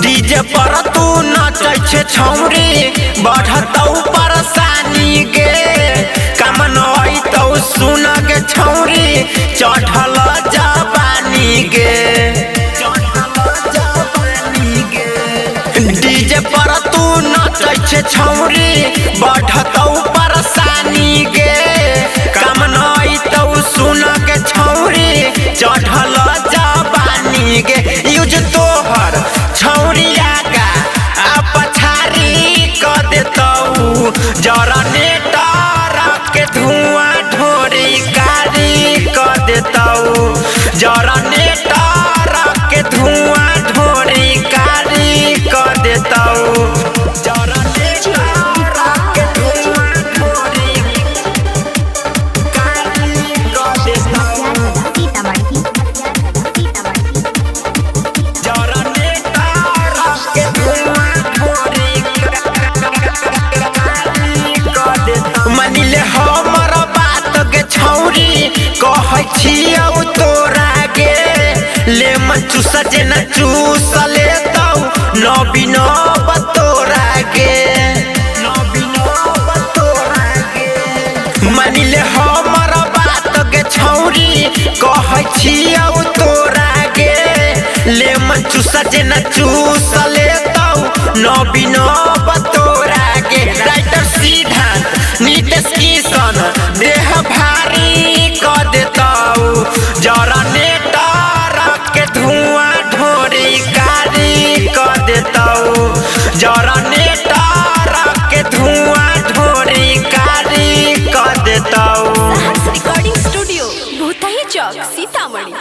DJ पर तू नचै छे छौरी बढ़तौ परेशानी गे काम नई तो सुन गे छौरी चढ़ल जवानी गे डीजे पर तू नचै छे छौरी बढ़तौ परेशानी गे काम नई तो सुन गे छौरी चढ़ल जवानी गे यूज तोहर छौरिया का पछारी क देतौ जनरेटर के धुआं ढोरी कारी क देतौ जनरेटर के धुआं ढोरी कारी क देतौ मनिले हमर बात गे छौरी कहै छियौ तोरा गे ले मन चूस जेना चूस लेतौ नबीन बतोरा गे मनिले हमर बात गे छौरी कहै छियौ तोरा गे ले मन चूस जेना चूस लेतौ नबीन बतोरा गे राइटर सीधा नीतीश किशन देह भारी क देतौ जनरेटर के धुआं ढोरी कारी क देतौ जनरेटर के धुआं ढोरी कारी क देतौ। रिकॉर्डिंग स्टूडियो भूतही चौक सीतामढ़ी।